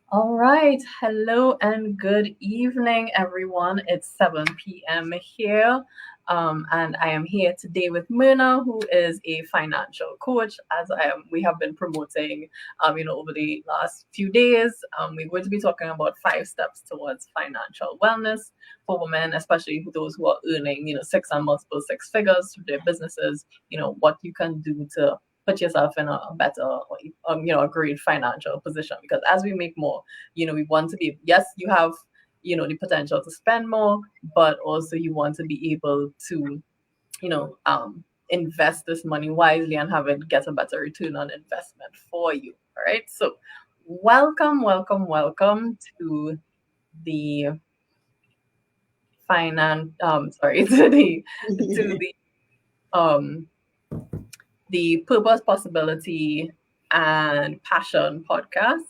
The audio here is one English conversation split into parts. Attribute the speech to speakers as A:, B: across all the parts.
A: All right. Hello and good evening, everyone. It's 7 p.m. here. And I am here today with Myrna, who is a financial coach, as we have been promoting, over the last few days. We're going to be talking about 5 steps towards financial wellness for women, especially those who are earning, six and multiple six figures through their businesses, what you can do to put yourself in a better, a great financial position. Because as we make more, we want to be, yes, you have, the potential to spend more, but also you want to be able to, you know, um, invest this money wisely and have it get a better return on investment for you. All right. So welcome, welcome, welcome to the to um the Purpose, Possibility, and Passion podcast.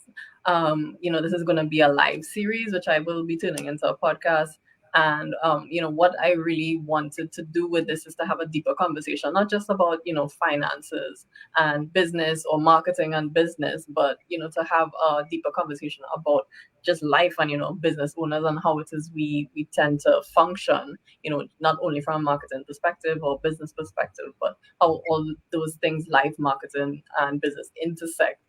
A: This is going to be a live series, which I will be turning into a podcast. And, what I really wanted to do with this is to have a deeper conversation, not just about, finances and business or marketing and business, but, to have a deeper conversation about just life and, business owners and how it is we tend to function, not only from a marketing perspective or business perspective, but how all those things, life, marketing, and business intersect,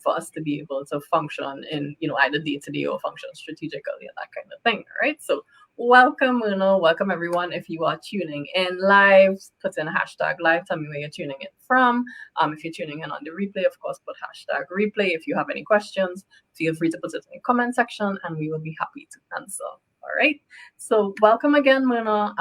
A: for us to be able to function in, either day to day or function strategically and that kind of thing, right? So welcome, Uno. Welcome, everyone. If you are tuning in live, put in hashtag live. Tell me where you're tuning in from. If you're tuning in on the replay, of course, put hashtag replay. If you have any questions, feel free to put it in the comment section and we will be happy to answer. All right. So welcome again, Myrna.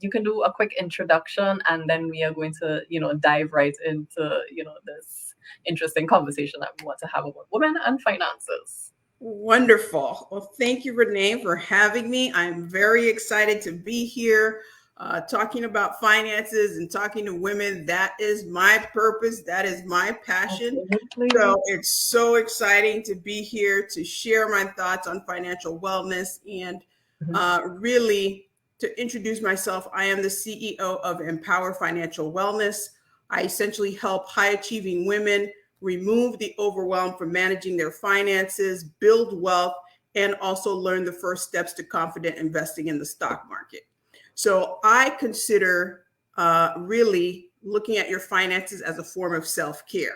A: You can do a quick introduction and then we are going to, dive right into, this interesting conversation that we want to have about women and finances.
B: Wonderful. Well, thank you, Renee, for having me. I'm very excited to be here talking about finances and talking to women. That is my purpose. That is my passion.
A: Absolutely.
B: So it's so exciting to be here to share my thoughts on financial wellness and really to introduce myself. I am the CEO of Empower Financial Wellness. I essentially help high achieving women remove the overwhelm from managing their finances, build wealth, and also learn the first steps to confident investing in the stock market. So I consider really looking at your finances as a form of self-care.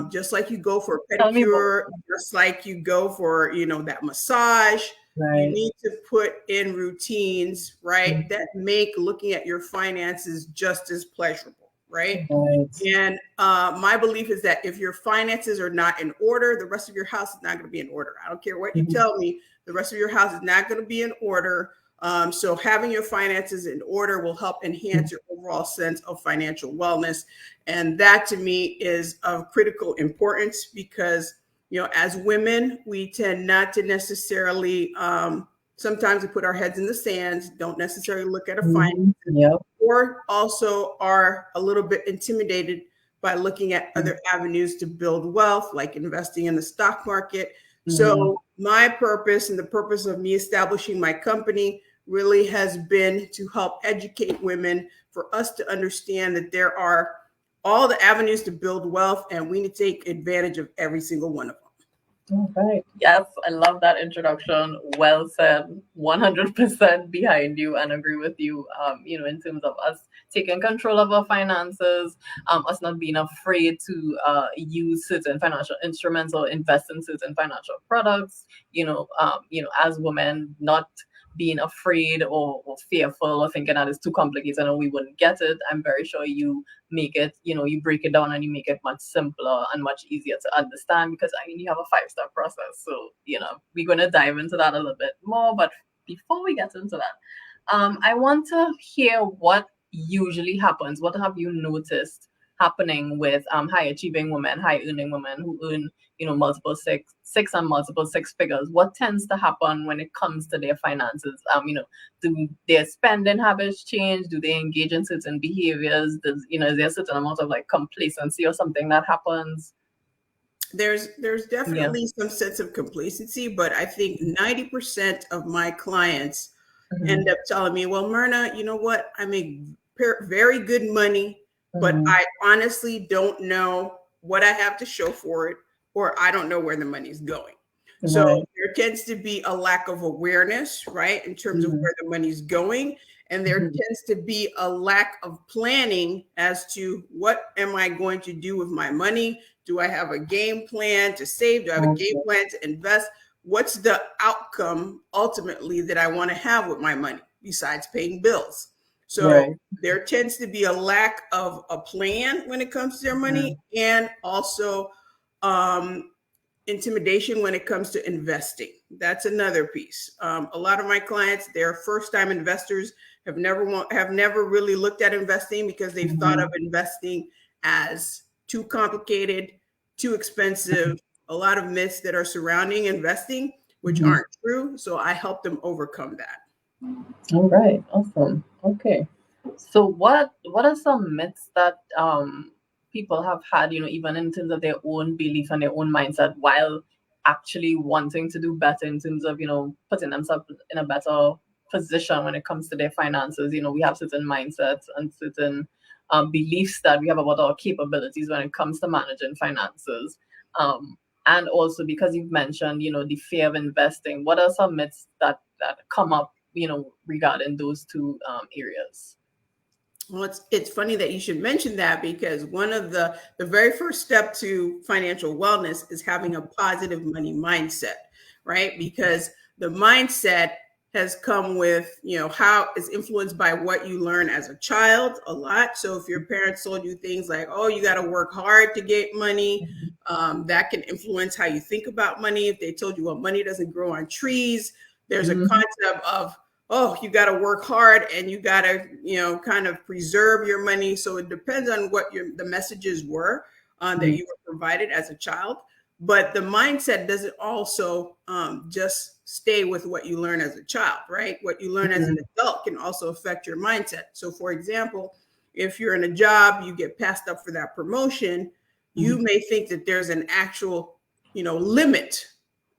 B: Just like you go for a
A: Tell me more.
B: pedicure, just like you go for, that massage, you
A: Right.
B: need to put in routines, right, that make looking at your finances just as pleasurable, right?
A: Right.
B: And my belief is that if your finances are not in order, the rest of your house is not going to be in order. I don't care what you tell me, the rest of your house is not going to be in order. So having your finances in order will help enhance your overall sense of financial wellness. And that to me is of critical importance because, as women, we tend not to necessarily, sometimes we put our heads in the sands, don't necessarily look at a finance,
A: Yep.
B: or also are a little bit intimidated by looking at other avenues to build wealth, like investing in the stock market. So my purpose and the purpose of me establishing my company really has been to help educate women, for us to understand that there are all the avenues to build wealth and we need to take advantage of every single one of them.
A: All right. Yes, I love that introduction. Well said. 100% behind you and agree with you. In terms of us taking control of our finances, us not being afraid to use certain financial instruments or invest in certain financial products. As women, not being afraid or fearful or thinking that it's too complicated and we wouldn't get it. I'm very sure you make it, you break it down and you make it much simpler and much easier to understand because you have a 5-step process. So, we're going to dive into that a little bit more. But before we get into that, I want to hear what usually happens. What have you noticed happening with high achieving women, high earning women who earn, multiple six and multiple six figures? What tends to happen when it comes to their finances? Do their spending habits change? Do they engage in certain behaviors? Is there a certain amount of like complacency or something that happens?
B: There's
A: Yeah.
B: definitely some sense of complacency, but I think 90% of my clients end up telling me, well, Myrna, you know what? I make very good money, but
A: Mhm.
B: I honestly don't know what I have to show for it, or I don't know where the money's going. So
A: Right.
B: there tends to be a lack of awareness, right, in terms of
A: Mhm.
B: where the money's going. And there
A: Mhm.
B: tends to be a lack of planning as to what am I going to do with my money? Do I have a game plan to save? Do I have a game
A: Okay.
B: plan to invest? What's the outcome ultimately that I want to have with my money besides paying bills? So
A: Right.
B: there tends to be a lack of a plan when it comes to their money,
A: Mhm.
B: and also um, intimidation when it comes to investing. That's another piece. A lot of my clients, they're first-time investors, have never really looked at investing because they've thought of
A: Mhm.
B: investing as too complicated, too expensive. A lot of myths that are surrounding investing, which
A: Mhm.
B: aren't true. So I help them overcome that.
A: All right. Awesome. Okay. So what are some myths that people have had, even in terms of their own belief and their own mindset while actually wanting to do better in terms of, putting themselves in a better position when it comes to their finances. We have certain mindsets and certain beliefs that we have about our capabilities when it comes to managing finances. And also because you've mentioned, the fear of investing, what are some myths that come up, regarding those two areas?
B: Well, it's funny that you should mention that, because one of the very first step to financial wellness is having a positive money mindset, right? Because the mindset has come with, how is influenced by what you learn as a child a lot. So if your parents told you things like, oh, you got to work hard to get money, that can influence how you think about money. If they told you, well, money doesn't grow on trees, there's a
A: Mhm.
B: concept of, oh, you got to work hard and you got to, kind of preserve your money. So it depends on what the messages were that
A: Mhm.
B: you were provided as a child. But the mindset doesn't also just stay with what you learn as a child, right? What you learn as an
A: Mhm.
B: adult can also affect your mindset. So, for example, if you're in a job, you get passed up for that promotion, you
A: Mhm.
B: may think that there's an actual, limit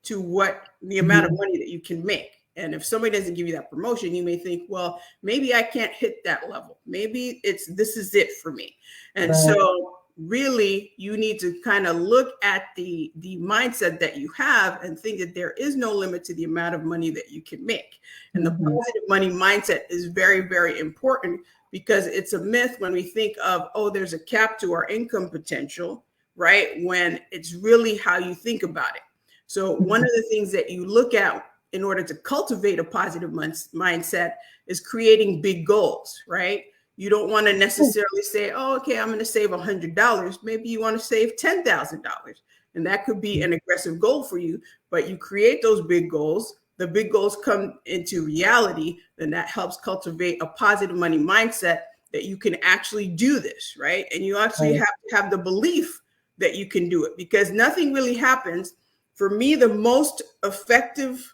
B: to what the amount of
A: Mhm.
B: money that you can make. And if somebody doesn't give you that promotion, you may think, well, maybe I can't hit that level. Maybe this is it for me. And
A: Right.
B: so really you need to kind of look at the mindset that you have and think that there is no limit to the amount of money that you can make. And the
A: Mhm.
B: positive money mindset is very, very important, because it's a myth when we think of, oh, there's a cap to our income potential, right? When it's really how you think about it. So one
A: Mhm.
B: of the things that you look at in order to cultivate a positive mindset is creating big goals, right? You don't want to necessarily say, oh, okay, I'm going to save $100. Maybe you want to save $10,000. And that could be an aggressive goal for you, but you create those big goals. The big goals come into reality, then that helps cultivate a positive money mindset that you can actually do this, right? And you actually
A: Right.
B: have to have the belief that you can do it, because nothing really happens. For me, the most effective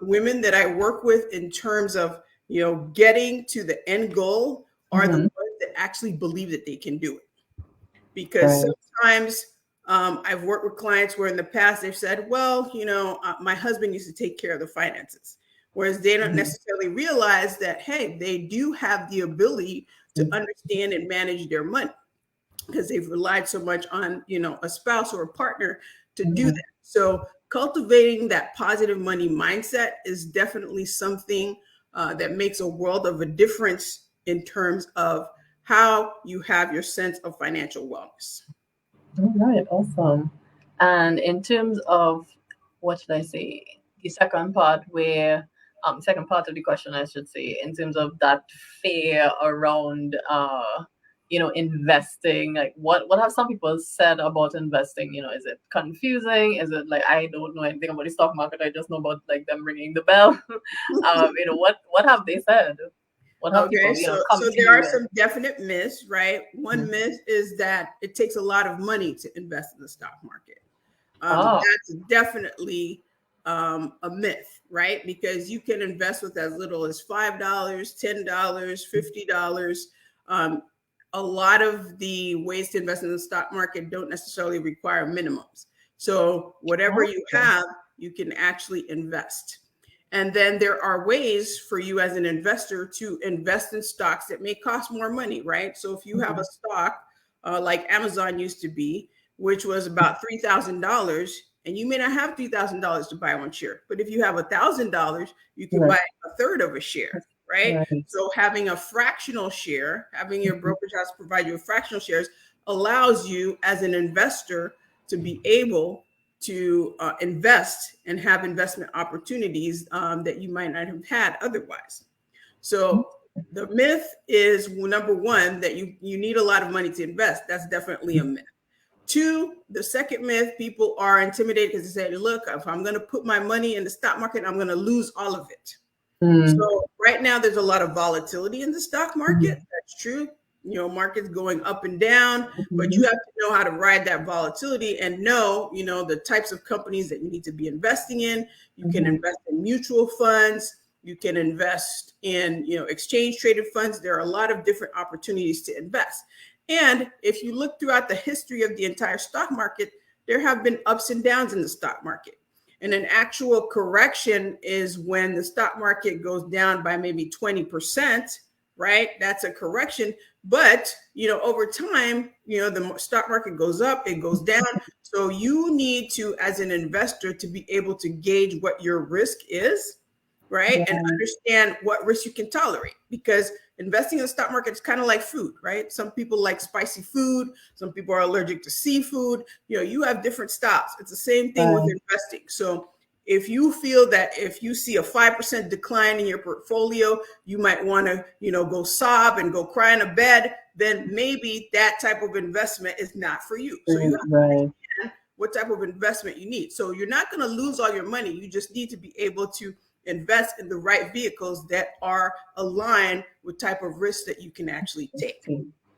B: women that I work with in terms of, getting to the end goal are the
A: Mhm.
B: ones that actually believe that they can do it. Because
A: Right.
B: sometimes I've worked with clients where in the past they've said, well, my husband used to take care of the finances. Whereas they don't
A: Mhm.
B: necessarily realize that, hey, they do have the ability to
A: Mhm.
B: understand and manage their money, because they've relied so much on, a spouse or a partner to do
A: Mhm.
B: that. So cultivating that positive money mindset is definitely something that makes a world of a difference in terms of how you have your sense of financial wellness.
A: All right. Awesome. And in terms of what should I say, the second part of the question, I should say, in terms of that fear around, investing, like what have some people said about investing? Is it confusing? Is it like, I don't know anything about the stock market, I just know about like them ringing the bell? What have they said? What have
B: Okay,
A: people,
B: so
A: come to
B: there
A: you
B: are
A: with?
B: some definite myths, right? One
A: Mhm.
B: myth is that it takes a lot of money to invest in the stock market.
A: Oh.
B: That's definitely a myth, right? Because you can invest with as little as $5, $10, $50. Um, a lot of the ways to invest in the stock market don't necessarily require minimums. So whatever you
A: Okay.
B: have, you can actually invest. And then there are ways for you as an investor to invest in stocks that may cost more money, right? So if you have a
A: Mhm.
B: stock like Amazon used to be, which was about $3,000, and you may not have $3,000 to buy one share, but if you have $1,000, you can
A: Right.
B: buy a third of a share, right?
A: Right.
B: So having a fractional share, having your
A: Mhm.
B: brokerage house provide you with fractional shares, allows you as an investor to be able to invest and have investment opportunities that you might not have had otherwise. So the myth is, number one, that you need a lot of money to invest. That's definitely a myth. Two, the second myth, people are intimidated because they say, look, if I'm going to put my money in the stock market, I'm going to lose all of it.
A: Mm.
B: So right now there's a lot of volatility in the stock market.
A: Mhm.
B: That's true. Markets going up and down, but you
A: Mhm.
B: have to know how to ride that volatility and know, the types of companies that you need to be investing in. You can
A: Mhm.
B: invest in mutual funds. You can invest in, exchange traded funds. There are a lot of different opportunities to invest. And if you look throughout the history of the entire stock market, there have been ups and downs in the stock market. And an actual correction is when the stock market goes down by maybe 20%, right? That's a correction. But, over time, the stock market goes up, it goes down. So you need to, as an investor, to be able to gauge what your risk is, right? And
A: Right.
B: understand what risk you can tolerate, because investing in the stock market is kind of like food, right? Some people like spicy food. Some people are allergic to seafood. You have different styles. It's the same thing with
A: Right.
B: investing. So if you feel that if you see a 5% decline in your portfolio, you might want to, go sob and go cry in a bed, then maybe that type of investment is not for you. So you have to
A: Right.
B: understand what type of investment you need. So you're not going to lose all your money. You just need to be able to invest in the right vehicles that are aligned with type of risk that you can actually take.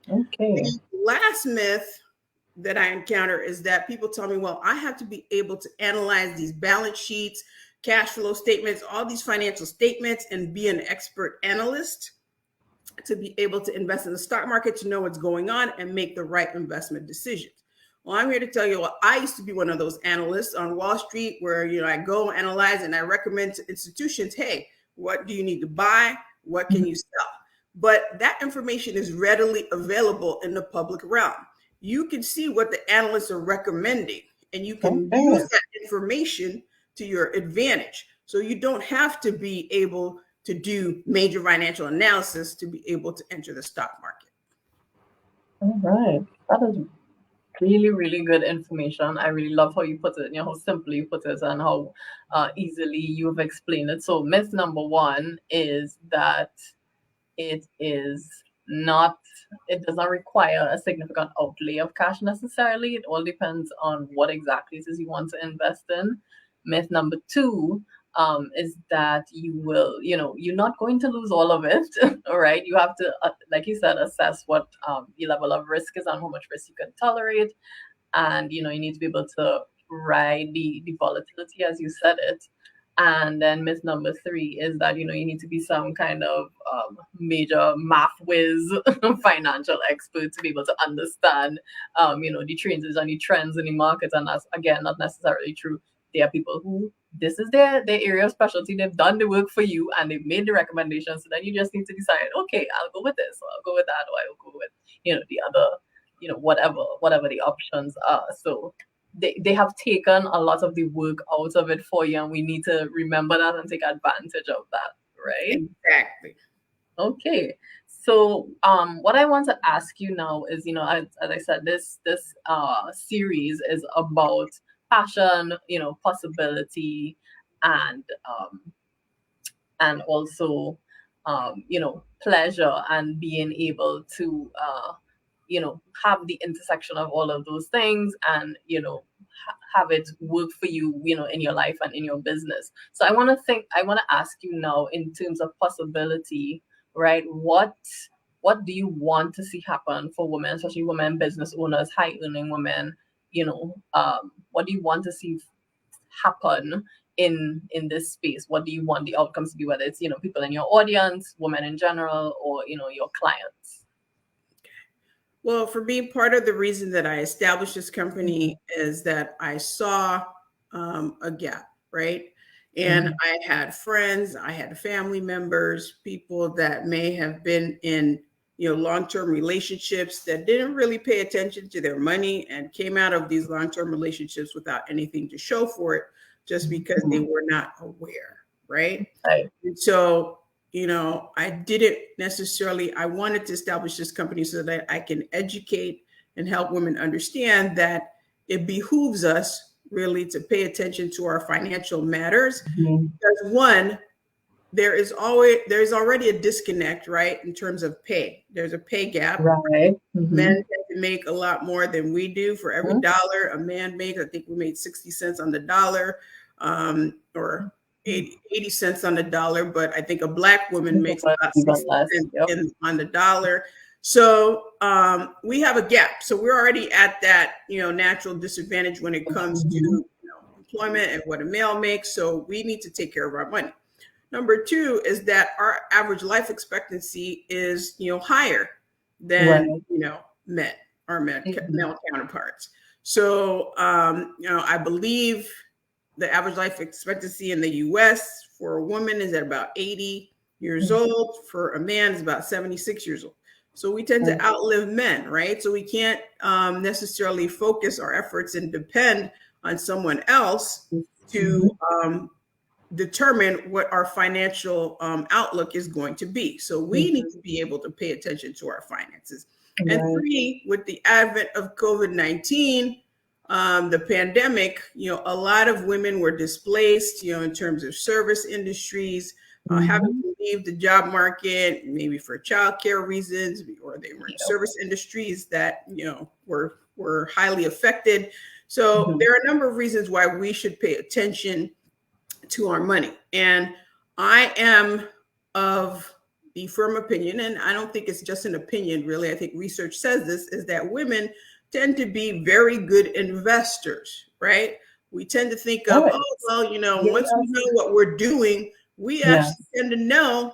A: Okay.
B: The last myth that I encounter is that people tell me, well, I have to be able to analyze these balance sheets, cash flow statements, all these financial statements, and be an expert analyst to be able to invest in the stock market, to know what's going on and make the right investment decisions. Well, I'm here to tell you, well, I used to be one of those analysts on Wall Street where, I go analyze and I recommend to institutions, hey, what do you need to buy? What can you sell? But that information is readily available in the public realm. You can see what the analysts are recommending, and you can use
A: Okay.
B: that information to your advantage. So you don't have to be able to do major financial analysis to be able to enter the stock market.
A: All right. That is really, really good information. I really love how you put it, how simply you put it, and how easily you've explained it. So, myth number one is that it is not, it does not require a significant outlay of cash necessarily. It all depends on what exactly it is you want to invest in. Myth number two is that you're not going to lose all of it. All right. You have to, like you said, assess what the level of risk is and how much risk you can tolerate. And, you need to be able to ride the volatility as you said it. And then myth number three is that, you need to be some kind of major math whiz financial expert to be able to understand, the changes and the trends in the market. And that's, again, not necessarily true. There are people who this is their area of specialty. They've done the work for you and they've made the recommendations. So then you just need to decide, okay, I'll go with this, or I'll go with that, or I'll go with, the other, whatever the options are. So they have taken a lot of the work out of it for you, and we need to remember that and take advantage of that, right?
B: Exactly.
A: Okay. So what I want to ask you now is, as I said, this series is about passion, possibility, and also pleasure, and being able to have the intersection of all of those things, and have it work for you, in your life and in your business. So I want to ask you now, in terms of possibility, right? What do you want to see happen for women, especially women business owners, high earning women? What do you want to see happen in this space? What do you want the outcomes to be, whether it's people in your audience, women in general, or your clients?
B: Well, for me, part of the reason that I established this
A: Mhm.
B: company is that I saw a gap, right? And
A: Mhm.
B: I had friends, I had family members, people that may have been in long-term relationships that didn't really pay attention to their money and came out of these long-term relationships without anything to show for it, just because they were not aware, right?
A: Right.
B: And so, I didn't necessarily, I wanted to establish this company so that I can educate and help women understand that it behooves us really to pay attention to our financial matters. Because one, there's already a disconnect, right, in terms of pay. There's a pay gap.
A: Right.
B: Men tend to make a lot more than we do. For every dollar a man makes, I think we made 60 cents on the dollar, or 80 cents on the dollar. But I think a Black woman makes about 60 cents on the dollar. So we have a gap. So we're already at that, natural disadvantage when it comes to employment and what a male makes. So we need to take care of our money. Number two is that our average life expectancy is, higher than, men, our male counterparts. So, I believe the average life expectancy in the U.S. for a woman is at about 80 years old. For a man is about 76 years old. So we tend to outlive men, right? So we can't necessarily focus our efforts and depend on someone else to determine what our financial outlook is going to be. So we need to be able to pay attention to our finances. And three, with the advent of COVID-19, the pandemic, a lot of women were displaced, in terms of service industries, having to leave the job market, maybe for childcare reasons, or they were in service industries that, were highly affected. So there are a number of reasons why we should pay attention to our money. And I am of the firm opinion, and I don't think it's just an opinion, really. I think research says this, is that women tend to be very good investors, right? We tend to think of, once we know what we're doing, we actually tend to know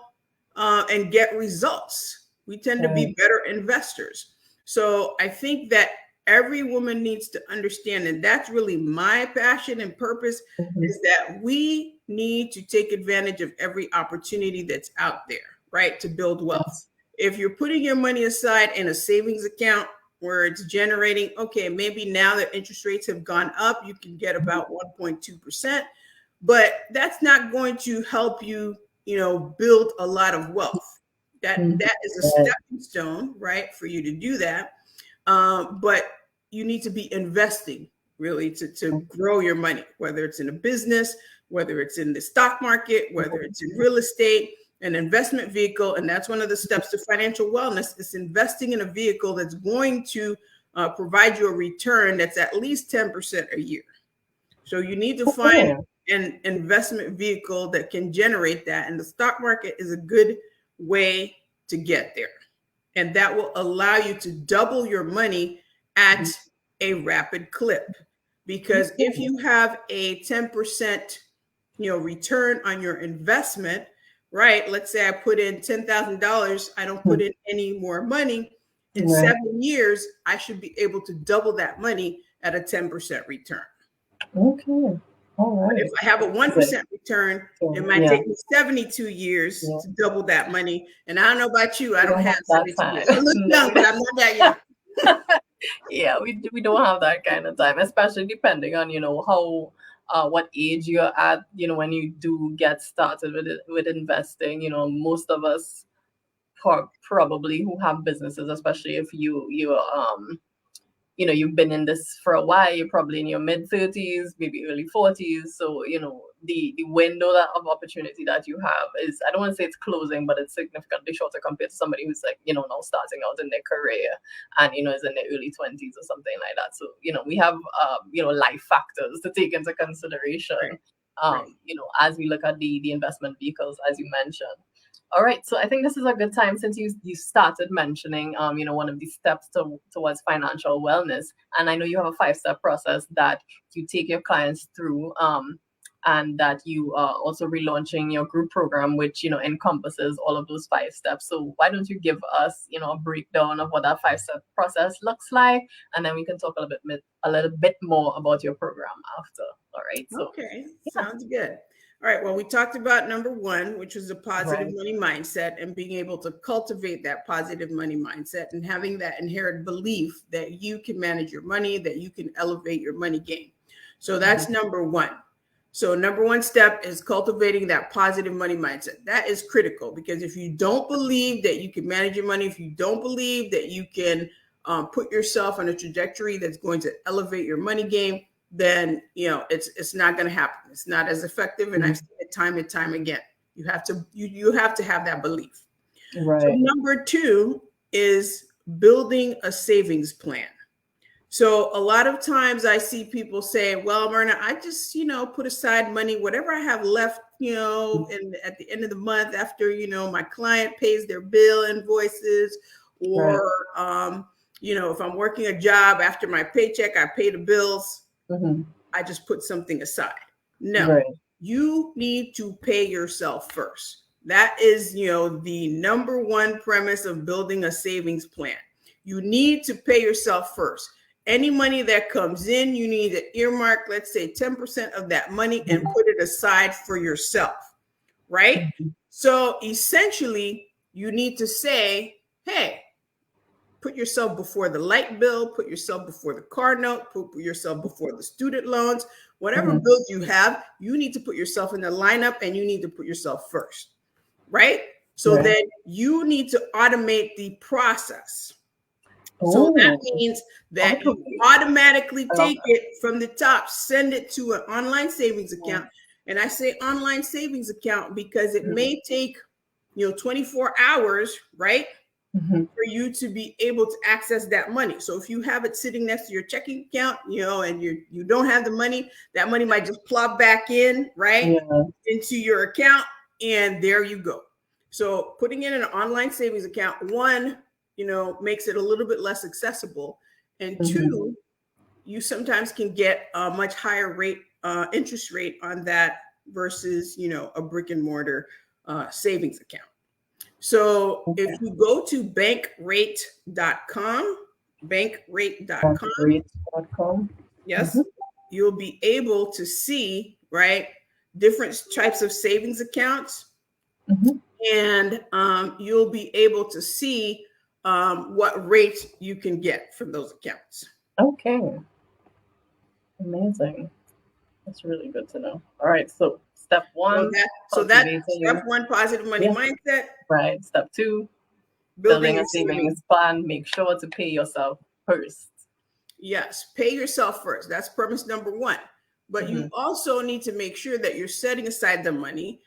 B: and get results. We tend to be better investors. So I think that every woman needs to understand, and that's really my passion and purpose, is that we need to take advantage of every opportunity that's out there, right, to build wealth. If you're putting your money aside in a savings account where it's generating, okay, maybe now that interest rates have gone up, you can get about 1.2%, but that's not going to help you, build a lot of wealth. That is a stepping stone, right, for you to do that. But you need to be investing really to grow your money, whether it's in a business, whether it's in the stock market, whether it's in real estate, an investment vehicle. And that's one of the steps to financial wellness, is investing in a vehicle that's going to provide you a return that's at least 10% a year. So you need to find an investment vehicle that can generate that. And the stock market is a good way to get there. And that will allow you to double your money at a rapid clip. Because if you have a 10%, return on your investment, right? Let's say I put in $10,000, I don't put in any more money. In 7 years, I should be able to double that money at a 10% return.
A: Okay. All right.
B: But if I have a 1% return, it might take me 72 years to double that money. And I don't know about you, I don't have 72 years. I look young, but I'm not that young.
A: Yeah, we don't have that kind of time, especially depending on, how what age you're at, when you do get started with investing. Most of us probably who have businesses, especially if you've been in this for a while, you're probably in your mid-30s, maybe early 40s. So, the window of opportunity that you have is, I don't want to say it's closing, but it's significantly shorter compared to somebody who's now starting out in their career and, is in their early 20s or something like that. So, we have, life factors to take into consideration, as we look at the investment vehicles, as you mentioned. All right, so I think this is a good time, since you started mentioning, one of the steps towards financial wellness, and I know you have a 5-step process that you take your clients through, and that you are also relaunching your group program, which encompasses all of those 5 steps. So why don't you give us, a breakdown of what that 5-step process looks like, and then we can talk a little bit more about your program after. All right. So
B: okay, sounds good. All right. Well, we talked about number one, which was a positive
A: Right.
B: money mindset, and being able to cultivate that positive money mindset and having that inherent belief that you can manage your money, that you can elevate your money game. So that's number one. So number one step is cultivating that positive money mindset. That is critical, because if you don't believe that you can manage your money, if you don't believe that you can put yourself on a trajectory that's going to elevate your money game, then it's not going to happen. It's not as effective, and I've seen it time and time again. You have to have that belief.
A: Right.
B: So number two is building a savings plan. So a lot of times I see people say, well, Myrna, I just, put aside money, whatever I have left, and at the end of the month after, my client pays their bill invoices, or, if I'm working a job after my paycheck, I pay the bills. I just put something aside. No, you need to pay yourself first. That is, the number one premise of building a savings plan. You need to pay yourself first. Any money that comes in, you need to earmark, let's say 10% of that money and put it aside for yourself, right? So essentially, you need to say, hey, put yourself before the light bill, put yourself before the car note, put yourself before the student loans, whatever bills you have, you need to put yourself in the lineup, and you need to put yourself first, right? So then you need to automate the process. So that means that you automatically take it from the top, send it to an online savings account. And I say online savings account because it may take, 24 hours, right? For you to be able to access that money. So if you have it sitting next to your checking account, and you don't have the money, that money might just plop back in, right? Into your account, and there you go. So putting in an online savings account, one, makes it a little bit less accessible. And two, you sometimes can get a much higher rate, interest rate on that versus, a brick and mortar savings account. So if you go to bankrate.com, yes, you'll be able to see, right, different types of savings accounts. And you'll be able to see what rate you can get from those accounts.
A: Okay. Amazing. That's really good to know. All right. So step one.
B: So that's step one, positive money mindset.
A: Right. Step two, building a savings plan. Make sure to pay yourself first.
B: Yes. Pay yourself first. That's premise number one. But you also need to make sure that you're setting aside the money.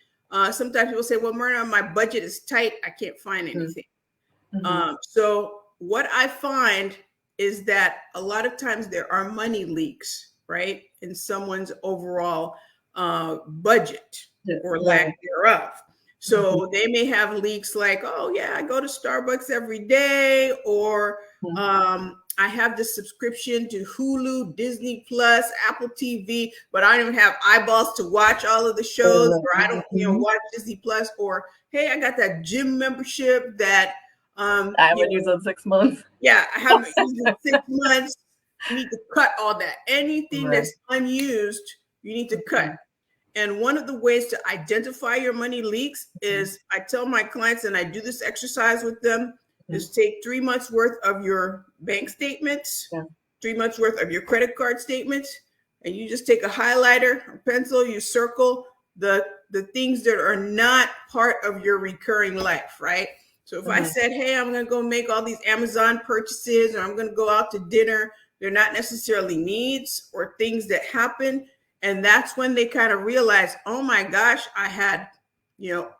B: Sometimes people say, well, Myrna, my budget is tight. I can't find anything. So what I find is that a lot of times there are money leaks, right, in someone's overall budget or lack thereof. So they may have leaks like, oh yeah, I go to Starbucks every day, or I have this subscription to Hulu, Disney Plus, Apple TV, but I don't even have eyeballs to watch all of the shows, or I don't, watch Disney Plus, or hey, I got that gym membership that
A: I haven't used in 6 months.
B: Yeah, I haven't used in 6 months. You need to cut all that. Anything that's unused, you need to cut. And one of the ways to identify your money leaks is, I tell my clients, and I do this exercise with them, is take 3 months worth of your bank statements, 3 months worth of your credit card statements, and you just take a highlighter, a pencil, you circle the things that are not part of your recurring life, right? So if I said, hey, I'm going to go make all these Amazon purchases, or I'm going to go out to dinner, they're not necessarily needs or things that happen. And that's when they kind of realize, oh my gosh, I had,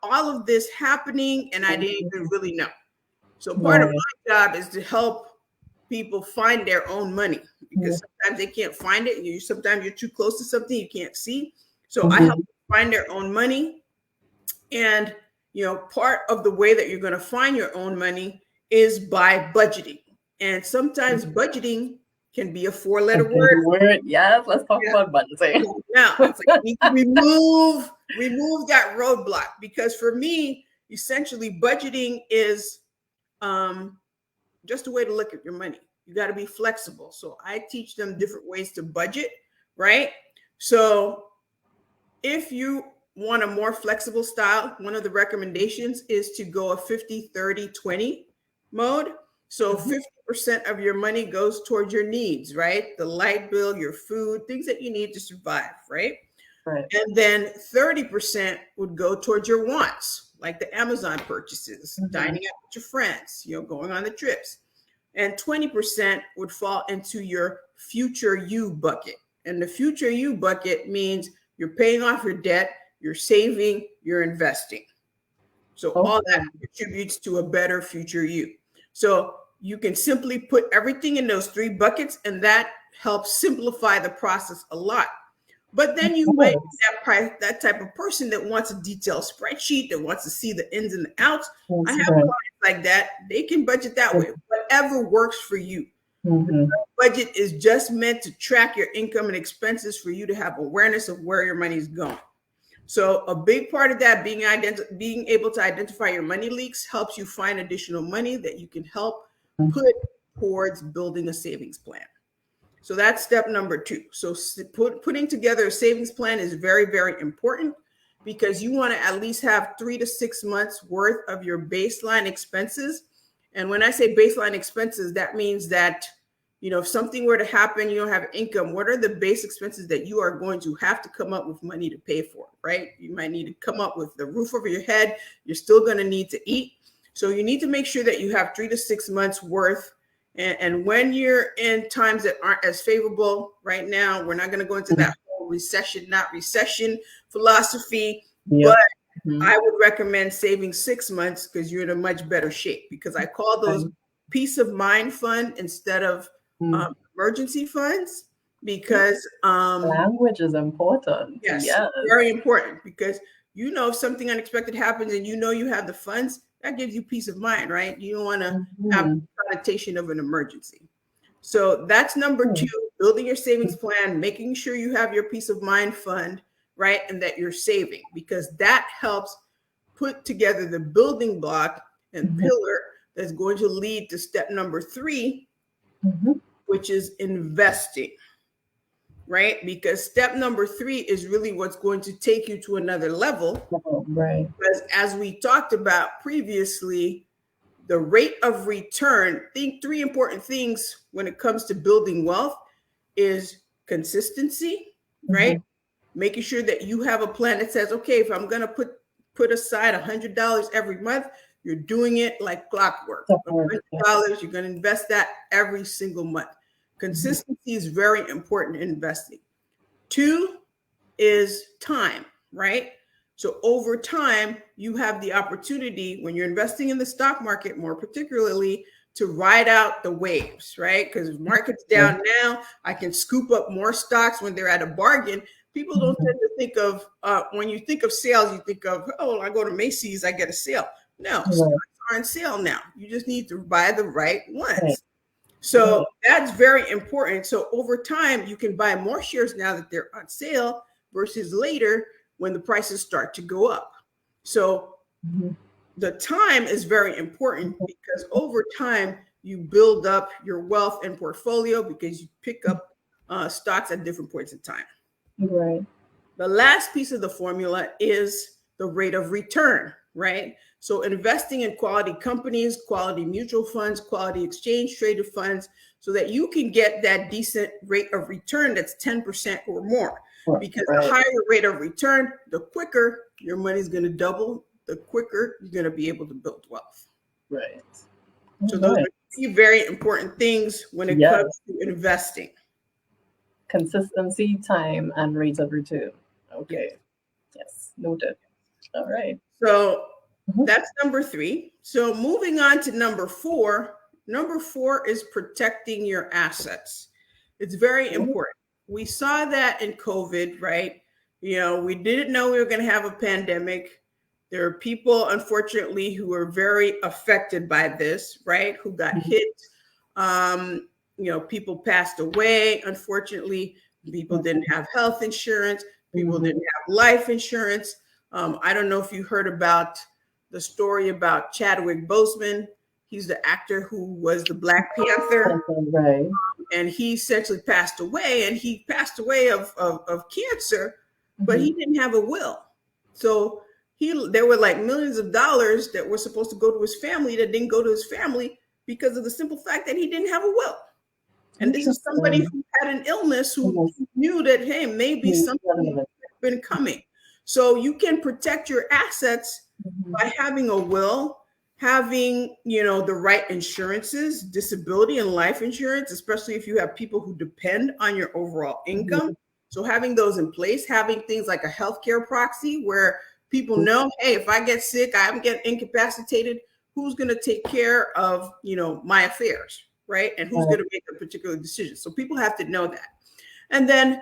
B: all of this happening and I didn't even really know. So part of my job is to help people find their own money, because sometimes they can't find it. Sometimes you're too close to something you can't see. So I help them find their own money. And part of the way that you're going to find your own money is by budgeting. And sometimes budgeting can be a 4-letter word.
A: Yes, let's talk about budgeting.
B: Now, it's like you need to remove that roadblock, because for me, essentially, budgeting is just a way to look at your money. You got to be flexible. So I teach them different ways to budget, right? So if you want a more flexible style, one of the recommendations is to go a 50-30-20 mode. So 50% of your money goes towards your needs, right? The light bill, your food, things that you need to survive, right?
A: Right.
B: And then 30% would go towards your wants, like the Amazon purchases, dining out with your friends, going on the trips. And 20% would fall into your future you bucket. And the future you bucket means you're paying off your debt, you're saving, you're investing. So all that contributes to a better future you. So you can simply put everything in those 3 buckets, and that helps simplify the process a lot. But then you might be that type of person that wants a detailed spreadsheet, that wants to see the ins and the outs. I have clients like that. They can budget that way, whatever works for you. The budget is just meant to track your income and expenses for you to have awareness of where your money is going. So a big part of that, being able to identify your money leaks, helps you find additional money that you can help put towards building a savings plan. So that's step number 2. So putting together a savings plan is very, very important, because you want to at least have 3 to 6 months worth of your baseline expenses. And when I say baseline expenses, that means that, if something were to happen, you don't have income, what are the base expenses that you are going to have to come up with money to pay for, right? You might need to come up with the roof over your head. You're still going to need to eat. So you need to make sure that you have 3 to 6 months worth. And when you're in times that aren't as favorable right now, we're not going to go into that whole recession, not recession philosophy, but I would recommend saving 6 months, because you're in a much better shape, because I call those peace of mind fund instead of emergency funds, because
A: language is important.
B: Yes, very important, because if something unexpected happens and you have the funds, that gives you peace of mind, right? You don't want to have the connotation of an emergency. So that's number 2, building your savings plan, making sure you have your peace of mind fund, right? And that you're saving, because that helps put together the building block and pillar that's going to lead to step number 3, which is investing. Right? Because step number 3 is really what's going to take you to another level.
A: Right.
B: Because as we talked about previously, the rate of return, think 3 important things when it comes to building wealth is consistency, right? Making sure that you have a plan that says, okay, if I'm going to put aside $100 every month, you're doing it like clockwork. $100, you're going to invest that every single month. Consistency is very important in investing. 2 is time, right? So over time, you have the opportunity, when you're investing in the stock market, more particularly, to ride out the waves, right? Because market's down now, I can scoop up more stocks when they're at a bargain. People don't tend to think of, when you think of sales, you think of, oh, I go to Macy's, I get a sale. No, stocks are on sale now. You just need to buy the right ones. So that's very important. So over time, you can buy more shares now that they're on sale versus later when the prices start to go up. So the time is very important, because over time, you build up your wealth and portfolio, because you pick up stocks at different points in time.
A: Right.
B: The last piece of the formula is the rate of return, right? So investing in quality companies, quality mutual funds, quality exchange traded funds, so that you can get that decent rate of return that's 10% or more. Because the higher rate of return, the quicker your money's going to double, the quicker you're going to be able to build wealth.
A: Right.
B: So those are 3 very important things when it comes to investing.
A: Consistency, time, and rate of return. Okay. Yes, noted. All right.
B: So that's number 3. So moving on to number 4. Number 4 is protecting your assets. It's very important. We saw that in COVID, right? We didn't know we were going to have a pandemic. There are people, unfortunately, who are very affected by this, right? Who got hit. People passed away. Unfortunately, people didn't have health insurance. People didn't have life insurance. I don't know if you heard about the story about Chadwick Boseman. He's the actor who was the Black Panther.
A: Right.
B: And he essentially passed away, and he passed away of cancer, but he didn't have a will. So there were like millions of dollars that were supposed to go to his family that didn't go to his family because of the simple fact that he didn't have a will. And this is somebody who had an illness who knew that, hey, maybe something had been coming. So you can protect your assets by having a will, having, the right insurances, disability and life insurance, especially if you have people who depend on your overall income. So having those in place, having things like a healthcare proxy where people know, hey, if I get sick, I'm getting incapacitated, who's going to take care of, my affairs, right? And who's going to make a particular decision. So people have to know that. And then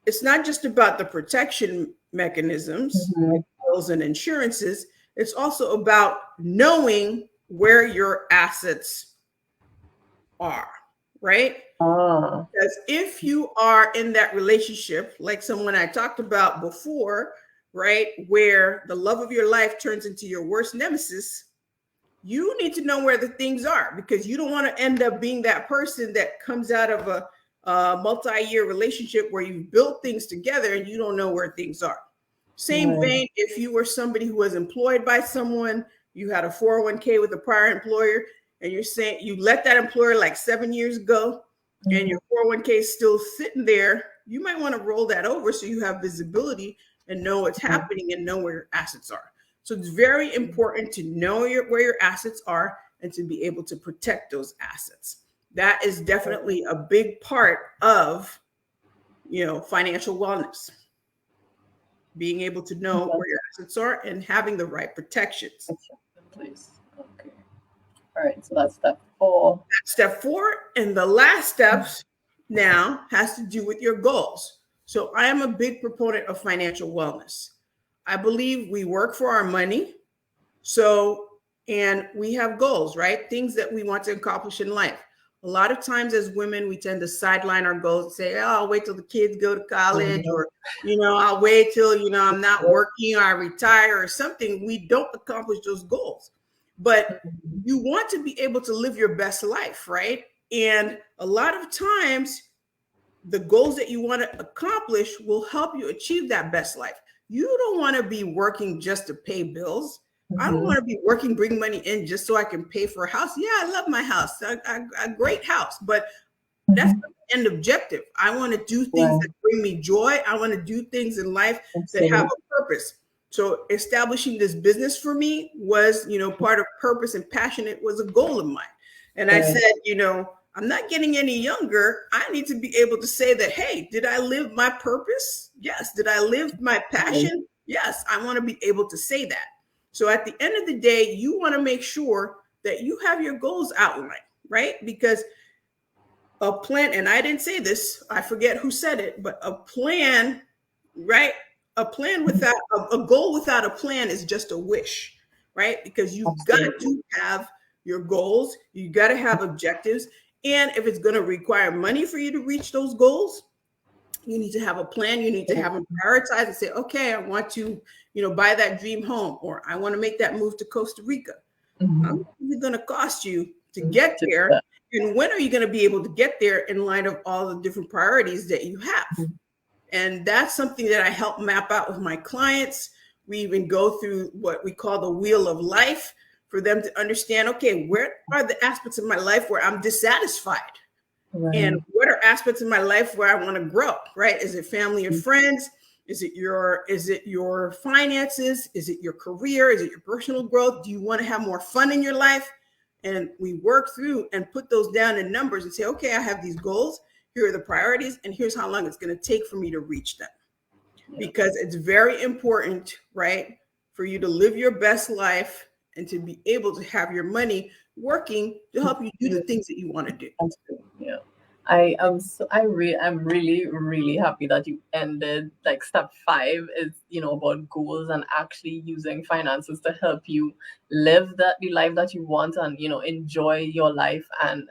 B: it's not just about the protection mechanisms, like bills and insurances. It's also about knowing where your assets are, right? Because if you are in that relationship, like someone I talked about before, right, where the love of your life turns into your worst nemesis, you need to know where the things are, because you don't want to end up being that person that comes out of a multi-year relationship where you've built things together and you don't know where things are. Same vein, if you were somebody who was employed by someone, you had a 401k with a prior employer, and you're saying you let that employer like 7 years ago, and your 401k is still sitting there, you might want to roll that over so you have visibility and know what's happening and know where your assets are. So it's very important to know where your assets are and to be able to protect those assets. That is definitely a big part of, financial wellness. Being able to know where your assets are and having the right protections.
A: Please. Okay. All right. So that's step 4.
B: That's step 4. And the last steps now has to do with your goals. So I am a big proponent of financial wellness. I believe we work for our money. And we have goals, right? Things that we want to accomplish in life. A lot of times as women, we tend to sideline our goals and say, oh, I'll wait till the kids go to college, or, I'll wait till, I'm not working, or I retire or something. We don't accomplish those goals. But you want to be able to live your best life, right? And a lot of times, the goals that you want to accomplish will help you achieve that best life. You don't want to be working just to pay bills. I don't want to be working, bring money in just so I can pay for a house. Yeah, I love my house, a great house, but that's not the end objective. I want to do things that bring me joy. I want to do things in life that have a purpose. So establishing this business for me was, part of purpose and passion. It was a goal of mine. And I said, I'm not getting any younger. I need to be able to say that, hey, did I live my purpose? Yes. Did I live my passion? Yes. I want to be able to say that. So at the end of the day, you want to make sure that you have your goals outlined, right? Because a plan, and I didn't say this, I forget who said it, but a plan, right? A plan without a goal without a plan is just a wish, right? Because you've got to have your goals, you got to have objectives. And if it's going to require money for you to reach those goals, you need to have a plan. You need to have them prioritized and say, okay, I want to, buy that dream home, or I want to make that move to Costa Rica. How much is it going to cost you to get there? And when are you going to be able to get there in light of all the different priorities that you have? And that's something that I help map out with my clients. We even go through what we call the wheel of life for them to understand, okay, where are the aspects of my life where I'm dissatisfied? And what are aspects of my life where I want to grow, right? Is it family and friends? Is it your finances? Is it your career? Is it your personal growth? Do you want to have more fun in your life? And we work through and put those down in numbers and say, okay, I have these goals. Here are the priorities, and here's how long it's going to take for me to reach them. Because it's very important, right, for you to live your best life and to be able to have your money working to help you do the things that you want to do.
A: Yeah. I'm really, really happy that you ended like step 5 is, about goals and actually using finances to help you live the life that you want and, enjoy your life and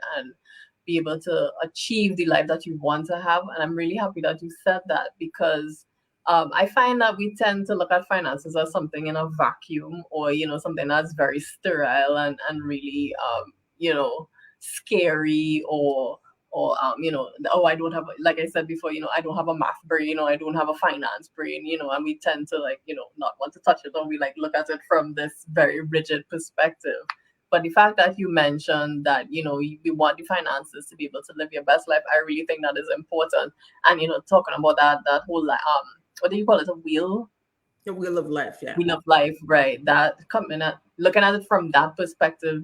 A: be able to achieve the life that you want to have. And I'm really happy that you said that, because I find that we tend to look at finances as something in a vacuum, or, something that's very sterile and really, scary or or I don't have, like I said before, I don't have a math brain, or I don't have a finance brain, and we tend to not want to touch it, or we look at it from this very rigid perspective. But the fact that you mentioned that we want the finances to be able to live your best life, I really think that is important. And talking about that whole what do you call it, a wheel?
B: The wheel of life, yeah.
A: Wheel of life, right? That coming at looking at it from that perspective,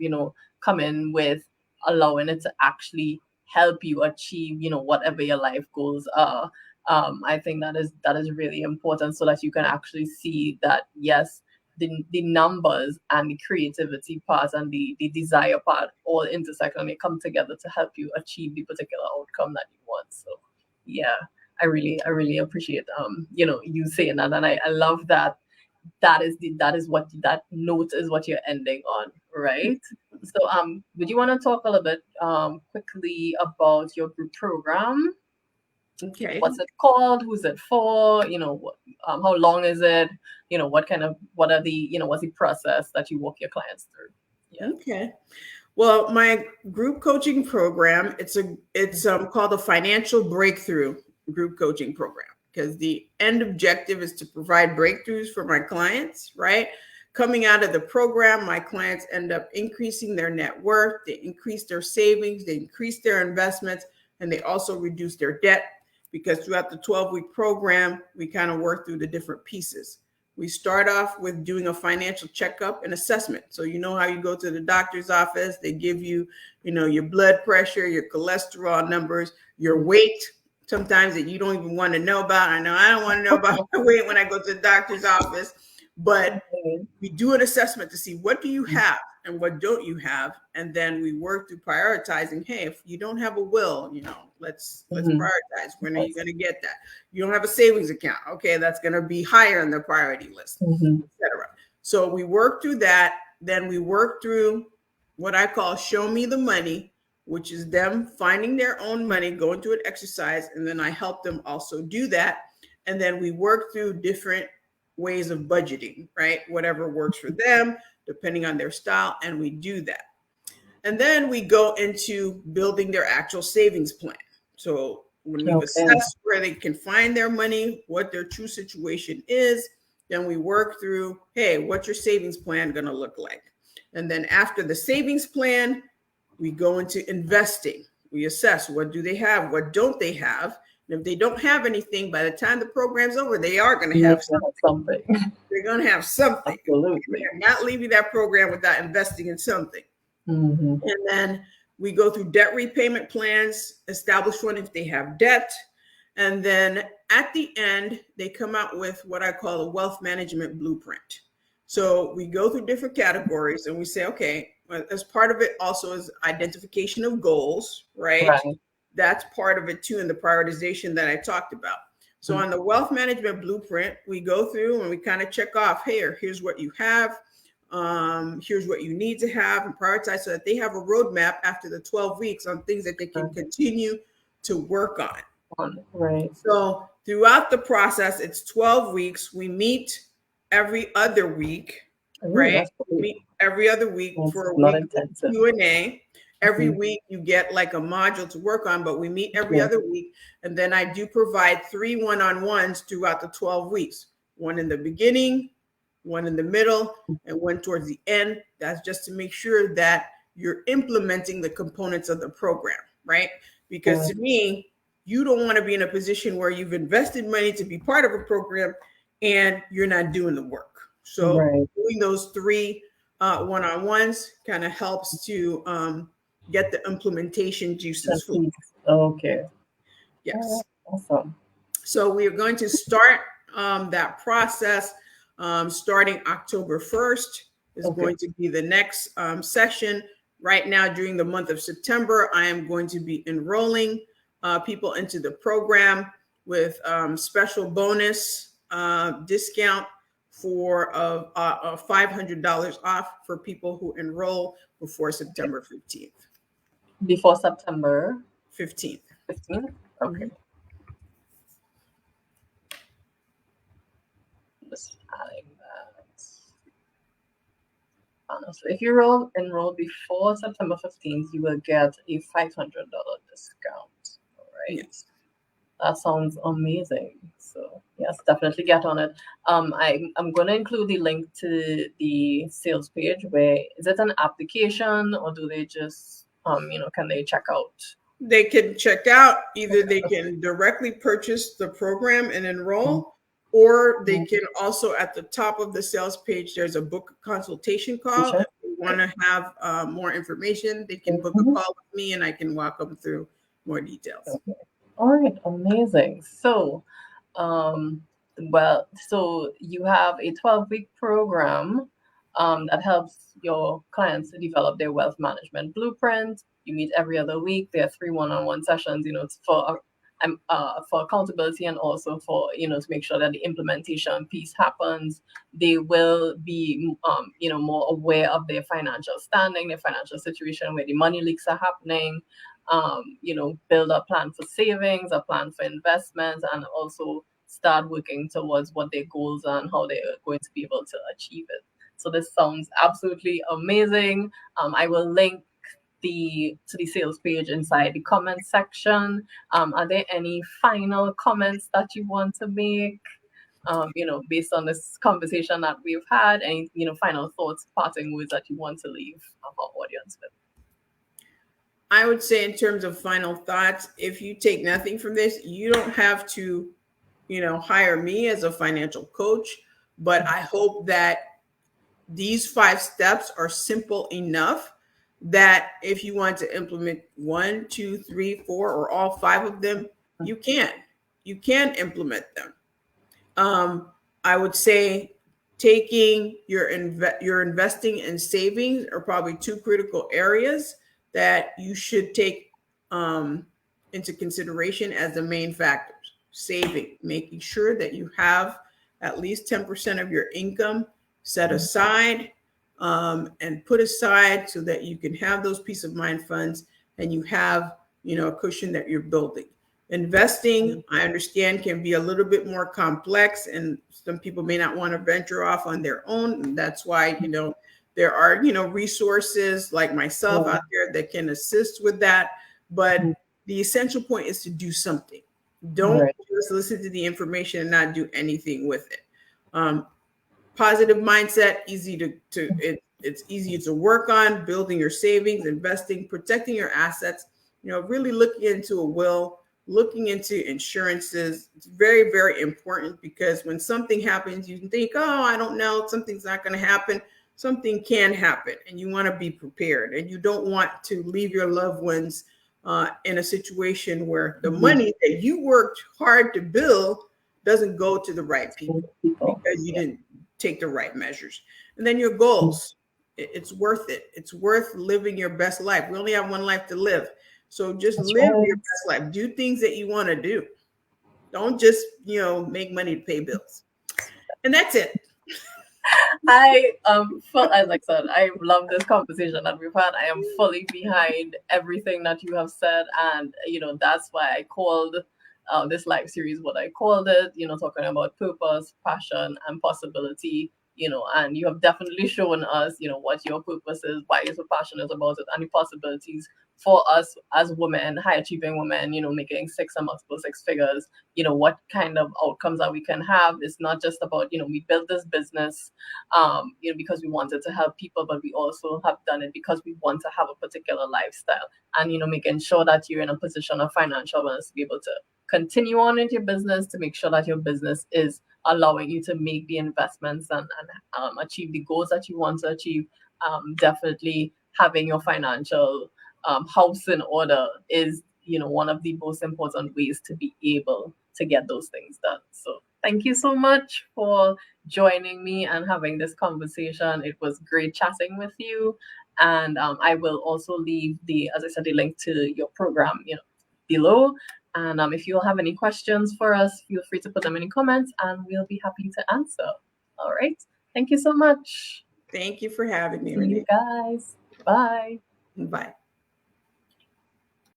A: coming with allowing it to actually help you achieve, whatever your life goals are. I think that is really important, so that you can actually see that yes, the numbers and the creativity part and the desire part all intersect and they come together to help you achieve the particular outcome that you want. So yeah, I really appreciate you saying that, and I love that that is what that note is what you're ending on, right? So would you want to talk a little bit quickly about your group program?
B: Okay.
A: What's it called? Who's it for? How long is it? What are the what's the process that you walk your clients through? Yeah.
B: Okay. Well, my group coaching program, it's called a financial breakthrough group coaching program, because the end objective is to provide breakthroughs for my clients, right? Coming out of the program, my clients end up increasing their net worth, they increase their savings, they increase their investments, and they also reduce their debt, because throughout the 12-week program, we kind of work through the different pieces. We start off with doing a financial checkup and assessment. So how you go to the doctor's office, they give you, your blood pressure, your cholesterol numbers, your weight, sometimes that you don't even want to know about. I know I don't want to know about my weight when I go to the doctor's office, but we do an assessment to see what do you have and what don't you have. And then we work through prioritizing. Hey, if you don't have a will, let's prioritize. When are you going to get that? You don't have a savings account. Okay, that's going to be higher on the priority list, etc. So we work through that. Then we work through what I call show me the money, which is them finding their own money, going through an exercise. And then I help them also do that. And then we work through different ways of budgeting, right? Whatever works for them, depending on their style. And we do that. And then we go into building their actual savings plan. So when we've assessed where they can find their money, what their true situation is, then we work through, hey, what's your savings plan going to look like? And then after the savings plan, we go into investing. We assess what do they have, what don't they have. And if they don't have anything, by the time the program's over, they are going to have something. They're going to have something.
A: Absolutely.
B: They're not leaving that program without investing in something. And then we go through debt repayment plans, establish one if they have debt. And then at the end, they come out with what I call a wealth management blueprint. So we go through different categories and we say, okay, as part of it also is identification of goals, right? That's part of it too, in the prioritization that I talked about. So on the wealth management blueprint, we go through and we kind of check off, hey, here's what you have. Here's what you need to have, and prioritize so that they have a roadmap after the 12 weeks on things that they can continue to work on.
A: Right.
B: So throughout the process, it's 12 weeks. We meet every other week, right? We meet every other week for a week of Q&A. Every week you get like a module to work on, but we meet every other week. And then I do provide 3 one-on-ones throughout the 12 weeks. One in the beginning, one in the middle, and one towards the end. That's just to make sure that you're implementing the components of the program, right? Because to me, you don't want to be in a position where you've invested money to be part of a program and you're not doing the work. So doing those 3 one-on-ones kind of helps to get the implementation juices flowing.
A: Okay.
B: Yes.
A: Awesome.
B: So we are going to start that process starting October 1st is going to be the next session. Right now, during the month of September, I am going to be enrolling people into the program with special bonus discount for $500 off for people who enroll before September 15th.
A: Before September
B: 15th.
A: 15th? Okay. Just adding that. So if you enroll before September 15th, you will get a $500 discount. All right.
B: Yes.
A: That sounds amazing. So yes, definitely get on it. I'm gonna include the link to the sales page. Where is it an application, or do they just can they check out?
B: They can check out, either they can directly purchase the program and enroll, or they can also, at the top of the sales page, there's a book a consultation call. If they want to have more information, they can book a call with me and I can walk them through more details.
A: All right, amazing. So, um, so you have a 12-week program that helps your clients to develop their wealth management blueprint. You meet every other week. There are 3 one-on-one sessions. It's for accountability, and also for to make sure that the implementation piece happens. They will be more aware of their financial standing, their financial situation, where the money leaks are happening. Build a plan for savings, a plan for investments, and also start working towards what their goals are and how they're going to be able to achieve it. So this sounds absolutely amazing. I will link to the sales page inside the comment section. Are there any final comments that you want to make? Based on this conversation that we've had, any final thoughts, parting words that you want to leave our audience with?
B: I would say, in terms of final thoughts, if you take nothing from this, you don't have to, hire me as a financial coach. But I hope that these 5 steps are simple enough that if you want to implement 1, 2, 3, 4, or all 5 of them, you can implement them. I would say taking your investing and savings are probably 2 critical areas that you should take into consideration as the main factors. Saving, making sure that you have at least 10% of your income set aside and put aside, so that you can have those peace of mind funds and you have a cushion that you're building. Investing, I understand, can be a little bit more complex, and some people may not want to venture off on their own. And that's why there are resources like myself out there that can assist with that. But the essential point is to do something. Don't just listen to the information and not do anything with it. Positive mindset, it's easy to work on. Building your savings, investing, protecting your assets, really looking into a will, looking into insurances. It's very, very important, because when something happens, you can think, oh, I don't know, something's not going to happen. Something can happen, and you want to be prepared, and you don't want to leave your loved ones in a situation where the money that you worked hard to build doesn't go to the right people because you didn't take the right measures. And then your goals, it's worth it. It's worth living your best life. We only have one life to live. So just live your best life. Do things that you want to do. Don't just, make money to pay bills. And that's it.
A: As I said, I love this conversation that we've had. I am fully behind everything that you have said, and that's why I called this live series what I called it. Talking about purpose, passion, and possibility. And you have definitely shown us, what your purpose is, why you're so passionate about it, and the possibilities for us as women, high achieving women, making 6 and multiple 6 figures, what kind of outcomes that we can have. It's not just about, we built this business, because we wanted to help people, but we also have done it because we want to have a particular lifestyle, and, making sure that you're in a position of financial wellness to be able to continue on with your business, to make sure that your business is allowing you to make the investments and achieve the goals that you want to achieve. Definitely having your financial house in order is, one of the most important ways to be able to get those things done. So thank you so much for joining me and having this conversation. It was great chatting with you. And I will also leave as I said, the link to your program, below. And if you have any questions for us, feel free to put them in the comments and we'll be happy to answer. All right. Thank you so much.
B: Thank you for having me,
A: See you guys. Bye.
B: Bye.